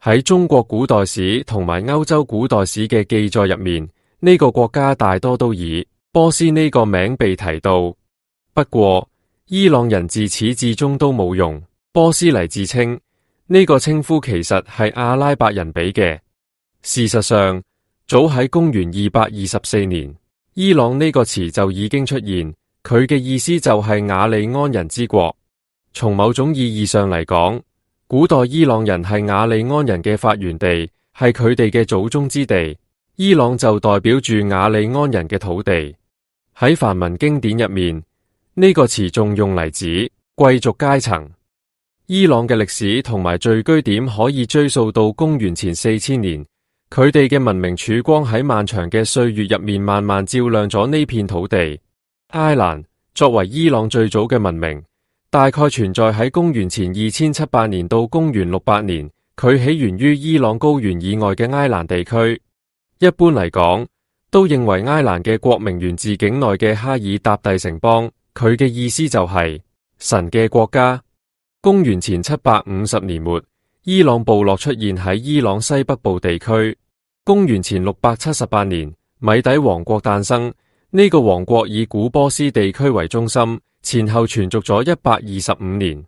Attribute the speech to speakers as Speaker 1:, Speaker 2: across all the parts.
Speaker 1: 喺中國古代史同埋歐洲古代史嘅記載入面，呢個國家大多都以波斯呢個名被提到。不過，伊朗人自始至終都冇用波斯嚟自稱，呢個稱呼其實係阿拉伯人俾嘅。事實上，早喺公元224年，伊朗呢個詞就已經出現，佢嘅意思就係雅利安人之國。從某種意義上嚟講，古代伊朗人係雅利安人嘅發源地，係佢哋嘅祖宗之地。伊朗就代表住雅利安人嘅土地。喺梵文經典入面，呢個詞仲用嚟指貴族階層。伊朗嘅歷史同埋聚居點可以追溯到公元前4000年，佢哋嘅文明曙光喺漫長嘅歲月入面慢慢照亮咗呢片土地。埃蘭作為伊朗最早嘅文明，大概存在喺公元前2700年到公元600年，佢起源於伊朗高原以外嘅埃蘭地區。一般嚟講，都認為埃蘭嘅國名源自境內嘅哈爾達第城邦，佢嘅意思就係神嘅國家。公元前750年末，伊朗部落出現喺伊朗西北部地區。公元前678年，米底王國誕生。呢個王國以古波斯地區為中心，前後存續咗125年。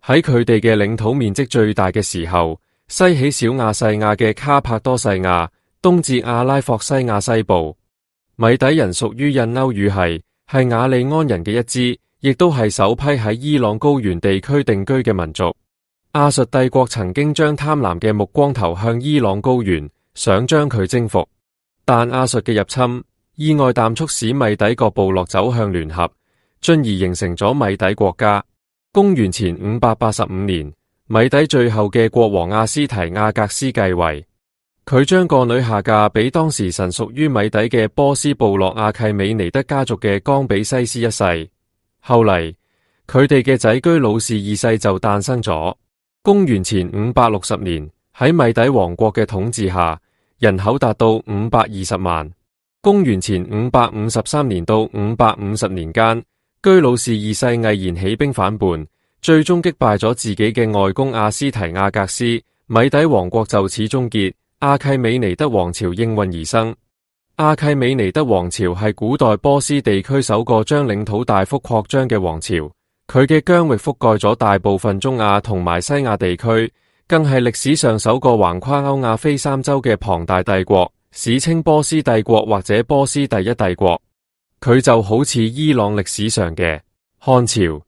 Speaker 1: 喺佢哋嘅領土面積最大嘅時候，西起小亞細亞嘅卡帕多細亞，東至阿拉霍西亞西部。米底人屬於印歐語系，係雅利安人嘅一支，亦都係首批喺伊朗高原地區定居嘅民族。亞述帝國曾經將貪婪嘅目光投向伊朗高原，想將佢征服，但亞述嘅入侵意外淡促使米底各部落走向聯合，進而形成咗米底國家。公元前585年，米底最後嘅國王阿斯提亞格斯繼位，佢將個女下嫁俾當時臣屬於米底嘅波斯部落阿契美尼德家族嘅岡比西斯一世。後嚟，佢哋嘅仔居魯士二世就誕生咗。公元前560年，喺米底王國嘅統治下，人口達到520萬。公元前553年到550年間，居魯士二世毅然起兵反叛，最終擊敗咗自己嘅外公阿斯提亞格斯，米底王國就此終結，阿契美尼德王朝應運而生。阿契美尼德王朝係古代波斯地區首個將領土大幅擴張嘅王朝，佢嘅疆域覆蓋咗大部分中亞同埋西亞地區，更係歷史上首個橫跨歐亞非三洲嘅龐大帝國，史稱波斯帝國或者波斯第一帝國。佢就好似伊朗歷史上嘅漢朝，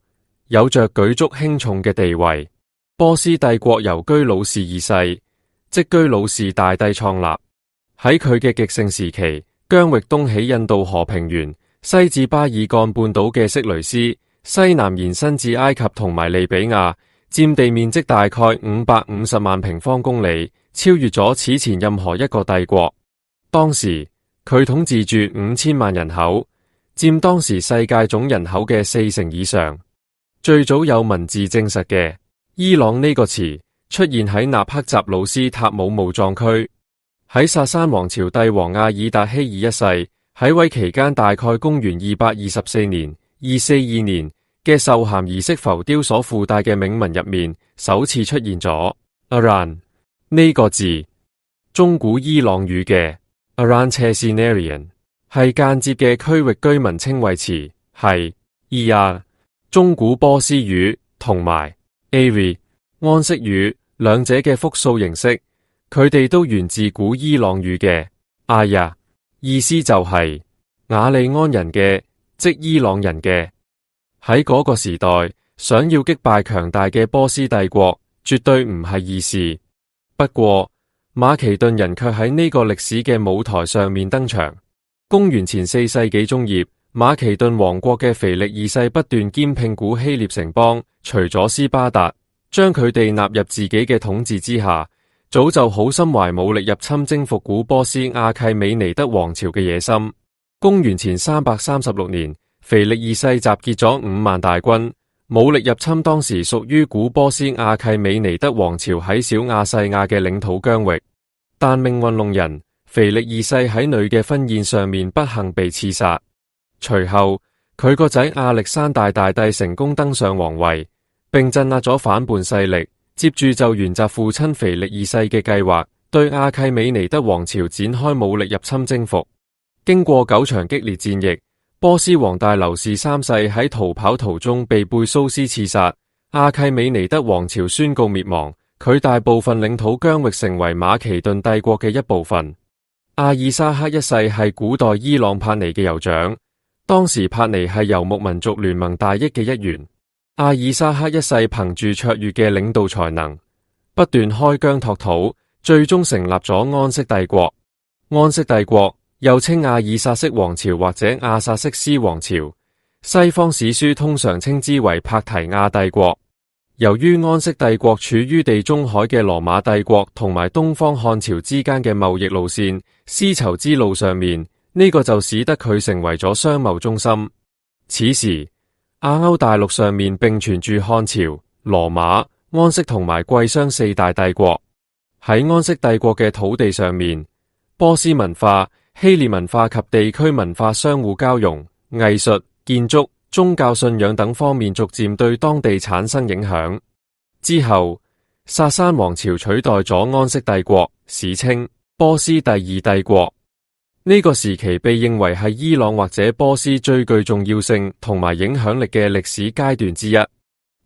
Speaker 1: 有着舉足輕重嘅地位。波斯帝國由居魯士二世，即居魯士大帝創立。喺佢嘅極盛時期，疆域東起印度河平原，西至巴爾幹半島嘅色雷斯，西南延伸至埃及同埋利比亞，佔地面積大概550萬平方公里，超越咗此前任何一個帝國。當時佢統治住5000萬人口，佔當時世界總人口嘅40%以上。最早有文字證實嘅伊朗呢個詞出現喺納克扎魯斯塔姆墓葬區。喺薩珊王朝帝王阿爾達希爾一世喺位期間，大概公元224年、242年嘅授函儀式浮雕所附帶嘅銘文入面，首次出現咗 Aran 呢個字。中古伊朗語嘅 Aran-Chesnarian 係間接嘅區域居民稱謂詞，係 Iyar 中古波斯語同埋 Ari 安息語兩者嘅複數形式。佢哋都源自古伊朗語嘅阿呀，意思就係雅利安人嘅，即伊朗人嘅。喺嗰個時代，想要擊敗強大嘅波斯帝國，絕對唔係易事。不過，馬其頓人卻喺呢個歷史嘅舞台上面登場。公元前4世紀中葉，馬其頓王國嘅腓力二世不斷兼併古希臘城邦，除咗斯巴達，將佢哋納入自己嘅統治之下。早就好心懷武力入侵征服古波斯阿契美尼德王朝嘅野心。公元前336年，腓力二世集結咗5萬大軍，武力入侵當時屬於古波斯阿契美尼德王朝喺小亞細亞嘅領土疆域。但命運弄人，腓力二世喺女嘅婚宴上面不幸被刺殺。隨後，佢個仔亞歷山大大帝成功登上皇位，並鎮壓咗反叛勢力。接住就沿襲父親腓力二世嘅計劃，對阿契美尼德王朝展開武力入侵征服。經過9場激烈戰役，波斯王大流士三世喺逃跑途中被貝蘇斯刺殺，阿契美尼德王朝宣告滅亡，佢大部分領土疆域成為馬其頓帝國嘅一部分。阿爾沙克一世係古代伊朗帕尼嘅酋長，當時帕尼係游牧民族聯盟大益嘅一員。阿爾沙克一世憑住卓越嘅領導才能，不斷開疆拓土，最終成立咗安息帝國。安息帝國又稱阿爾薩色王朝或者阿薩色斯王朝，西方史書通常稱之為帕提亞帝國。由於安息帝國處於地中海嘅羅馬帝國同埋東方漢朝之間嘅貿易路線絲綢之路上面，呢個就使得佢成為咗商貿中心。此時亞歐大陸上面並存住漢朝、羅馬、安息同埋貴霜四大帝國。喺安息帝國嘅土地上面，波斯文化、希臘文化及地區文化相互交融，藝術、建築、宗教信仰等方面逐漸對當地產生影響。之後，薩珊王朝取代咗安息帝國，史稱波斯第二帝國。呢個時期被認為係伊朗或者波斯最具重要性同埋影響力嘅歷史階段之一。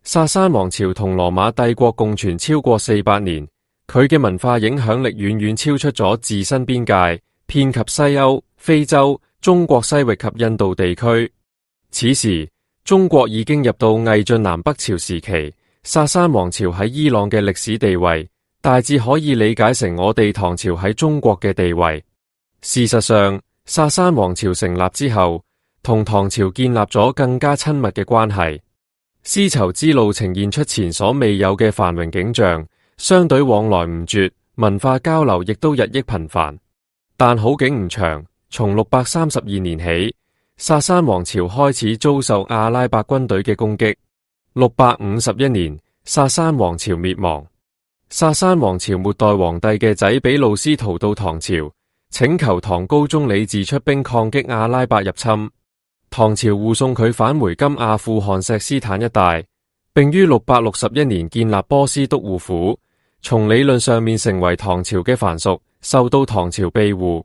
Speaker 1: 薩珊王朝同羅馬帝國共存超過400年，佢嘅文化影響力遠遠超出咗自身邊界，遍及西歐、非洲、中國西域及印度地區。此時，中國已經入到魏晉南北朝時期，薩珊王朝喺伊朗嘅歷史地位，大致可以理解成我哋唐朝喺中國嘅地位。事實上，薩珊王朝成立之後，同唐朝建立咗更加親密嘅關係。絲綢之路呈現出前所未有嘅繁榮景象，商隊往來唔絕，文化交流亦都日益頻繁。但好景唔長，從632年起，薩珊王朝開始遭受阿拉伯軍隊嘅攻擊。651年，薩珊王朝滅亡。薩珊王朝末代皇帝嘅仔比魯斯逃到唐朝，請求唐高宗李治出兵抗擊阿拉伯入侵。唐朝護送佢返回今阿富汗錫斯坦一帶，並於661年建立波斯都護府，從理論上面成為唐朝嘅藩屬，受到唐朝庇護。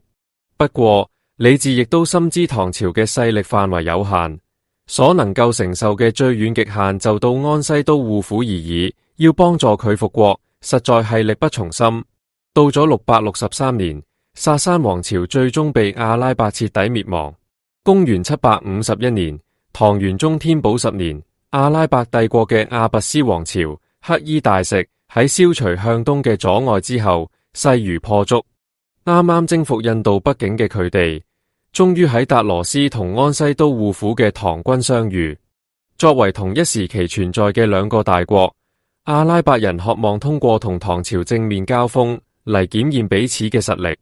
Speaker 1: 不過，李治亦都深知唐朝嘅勢力範圍有限，所能夠承受嘅最遠極限就到安西都護府而已，要幫助佢復國，實在係力不從心。到咗663年，薩珊王朝最終被阿拉伯徹底滅亡。公元751年，唐玄宗天寶10年，阿拉伯帝國嘅阿拔斯王朝黑衣大食喺消除向東嘅阻礙之後，勢如破竹。啱啱征服印度北境嘅佢哋，終於喺達羅斯同安西都護府嘅唐軍相遇。作為同一時期存在嘅兩個大國，阿拉伯人渴望通過同唐朝正面交鋒嚟檢驗彼此嘅實力。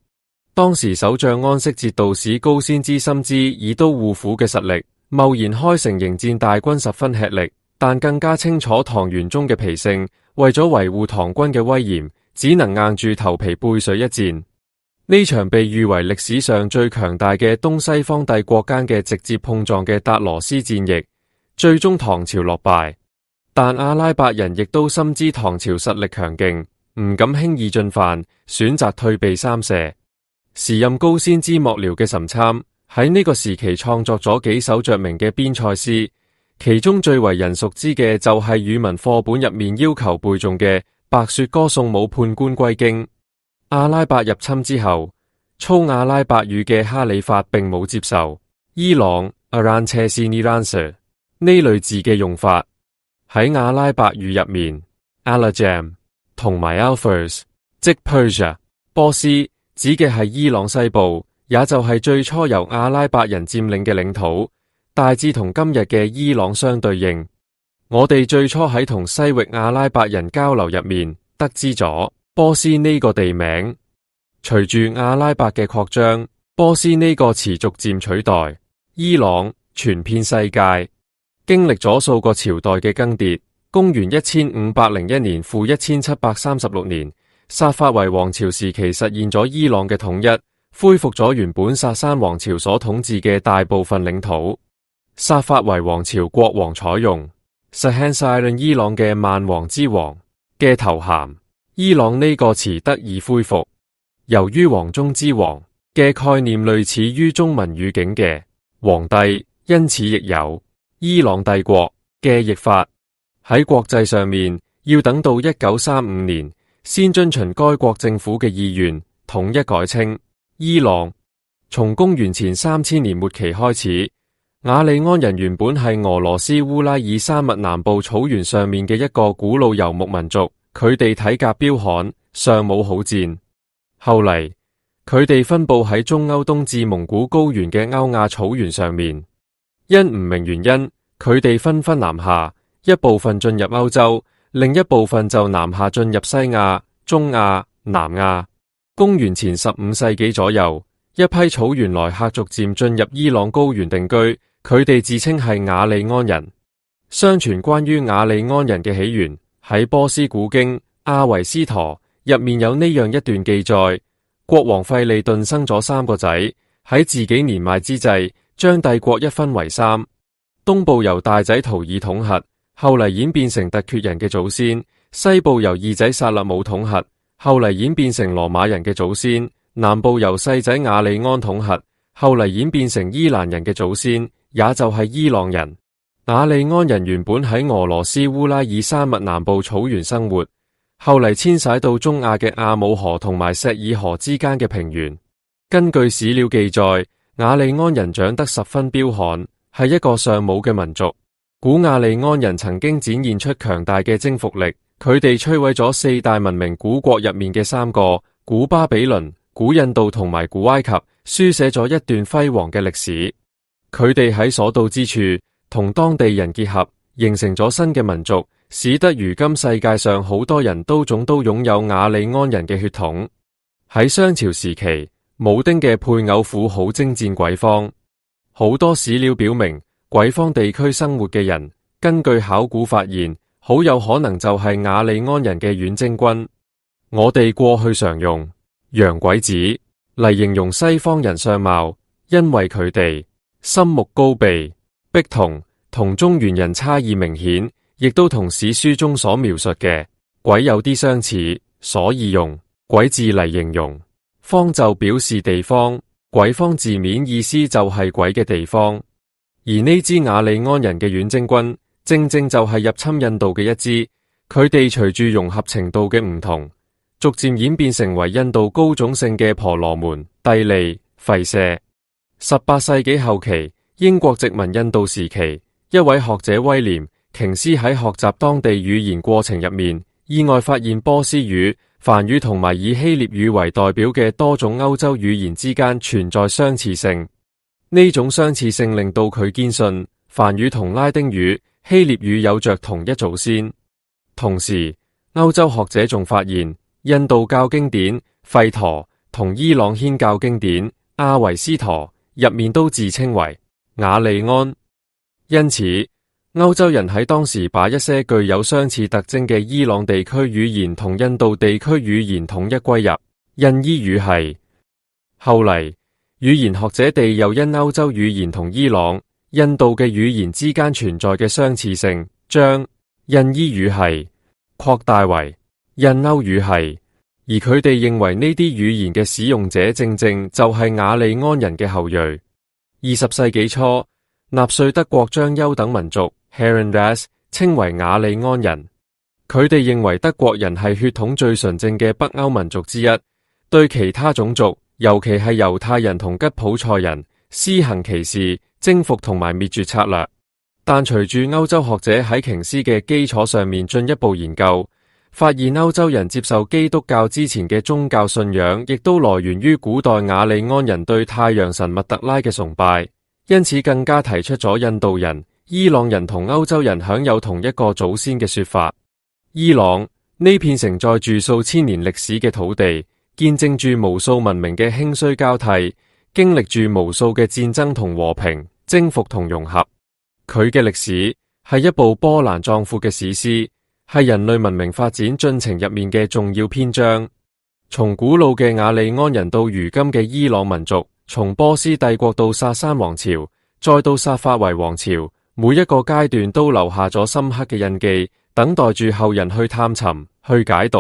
Speaker 1: 當時守將安息節度使高仙芝深知以都護府嘅實力，貿然開城迎戰大軍十分吃力，但更加清楚唐玄宗嘅脾性，為咗維護唐軍嘅威嚴，只能硬住頭皮背水一戰。呢場被譽為歷史上最強大嘅東西方帝國間嘅直接碰撞嘅達羅斯戰役，最終唐朝落敗。但阿拉伯人亦都深知唐朝實力強勁，唔敢輕易進犯，選擇退避三舍。時任高仙芝幕僚嘅岑參喺呢個時期創作咗幾首着名嘅邊塞詩，其中最為人熟知嘅就係語文課本入面要求背誦嘅《白雪歌送武判官歸京》。阿拉伯入侵之後，操阿拉伯語嘅哈里發並冇接受伊朗 Aranchesiniranser 呢類字嘅用法。喺阿拉伯語入面 Alajam 同埋 Alfurs 即 Persia 波斯指嘅係伊朗西部，也就係最初由阿拉伯人佔領嘅領土，大致同今日嘅伊朗相對應。我哋最初喺同西域阿拉伯人交流入面得知咗波斯呢個地名。隨住阿拉伯嘅擴張，波斯呢個詞逐漸取代伊朗，傳遍世界。經歷咗數個朝代嘅更迭，公元1501年赴1736年，薩法維王朝時期實現咗伊朗嘅統一，恢復咗原本薩珊王朝所統治嘅大部分領土。薩法維王朝國王採用 Sahansaran 伊朗嘅萬王之王，嘅頭銜。伊朗呢個詞得以恢復，由於王中之王嘅概念類似於中文語境嘅皇帝，因此亦有伊朗帝國嘅譯法。喺國際上面，要等到1935年先遵循該國政府嘅意願，統一改稱伊朗。從公元前3000年末期開始，雅利安人原本係俄羅斯烏拉爾山脈南部草原上面嘅一個古老游牧民族，佢哋體格彪悍，尚武好戰。後嚟佢哋分布喺中歐東至蒙古高原嘅歐亞草原上面，因唔明原因，佢哋紛紛南下，一部分進入歐洲，另一部分就南下進入西亞、中亞、南亞。公元前15世紀左右，一批草原來客逐漸進入伊朗高原定居，佢哋自稱係雅利安人。相傳關於雅利安人嘅起源，喺波斯古經阿維斯陀入面有呢樣一段記載：國王費利頓生咗3個仔，喺自己年邁之際，將帝國一分為3，東部由大仔圖爾統轄，後嚟演變成突厥人嘅祖先；西部由二仔薩勒姆統轄，後嚟演變成羅馬人嘅祖先；南部由細仔雅利安統轄，後嚟演變成伊蘭人嘅祖先，也就係伊朗人。雅利安人原本喺俄羅斯烏拉爾山脈南部草原生活，後嚟遷徙到中亞嘅阿姆河同埋錫爾河之間嘅平原。根據史料記載，雅利安人長得十分彪悍，係一個尚武嘅民族。古雅利安人曾經展現出強大嘅征服力，佢哋摧毀咗4大文明古國入面嘅3個，古巴比倫、古印度同埋古埃及，書寫咗一段輝煌嘅歷史。佢哋喺所到之處同當地人結合，形成咗新嘅民族，使得如今世界上好多人都擁有雅利安人嘅血統。喺商朝時期，武丁嘅配偶婦好征戰鬼方，好多史料表明鬼方地區生活嘅人，根據考古發現，好有可能就係雅利安人嘅遠征軍。我哋過去常用洋鬼子嚟形容西方人相貌，因為佢哋心目高鼻，壁同中原人差異明顯，亦都同史書中所描述嘅鬼有啲相似，所以用鬼字嚟形容。方就表示地方，鬼方字面意思就係鬼嘅地方。而呢支雅利安人嘅遠征軍，正正就係入侵印度嘅一支。佢哋隨住融合程度嘅唔同，逐漸演變成為印度高種姓嘅婆羅門、帝利、吠舍。18世紀後期，英國殖民印度時期，一位學者威廉瓊斯喺學習當地語言過程入面，意外發現波斯語、梵語同埋以希臘語為代表嘅多種歐洲語言之間存在相似性。呢種相似性令到佢堅信梵語同拉丁語、希臘語有着同一祖先。同時，歐洲學者仲發現印度教經典吠陀同伊朗祆教經典阿維斯陀入面都自稱為雅利安。因此，歐洲人喺當時把一些具有相似特徵嘅伊朗地區語言同印度地區語言統一歸入印伊語系。後嚟，語言學者哋又因歐洲語言同伊朗、印度嘅語言之間存在嘅相似性，將印伊語系擴大為印歐語系。而佢哋認為呢啲語言嘅使用者正正就係雅利安人嘅後裔。20世紀初，納粹德國將優等民族 Herrenrasse 稱為雅利安人。佢哋認為德國人係血統最純正嘅北歐民族之一，對其他種族，尤其係猶太人同吉普賽人施行歧視、征服同埋滅絕策略。但隨住歐洲學者喺瓊斯嘅基礎上面進一步研究，發現歐洲人接受基督教之前嘅宗教信仰，亦都來源於古代雅利安人對太陽神密特拉嘅崇拜，因此更加提出咗印度人、伊朗人同歐洲人享有同一個祖先嘅說法。伊朗呢片承載住數千年歷史嘅土地，見證住無數文明嘅興衰交替，經歷住無數嘅戰爭同和平、征服同融合。佢嘅歷史係一部波瀾壯闊嘅史詩，係人類文明發展進程入面嘅重要篇章。從古老嘅雅利安人到如今嘅伊朗民族，從波斯帝國到薩珊王朝，再到薩法維王朝，每一個階段都留下咗深刻嘅印記，等待住後人去探尋、去解讀。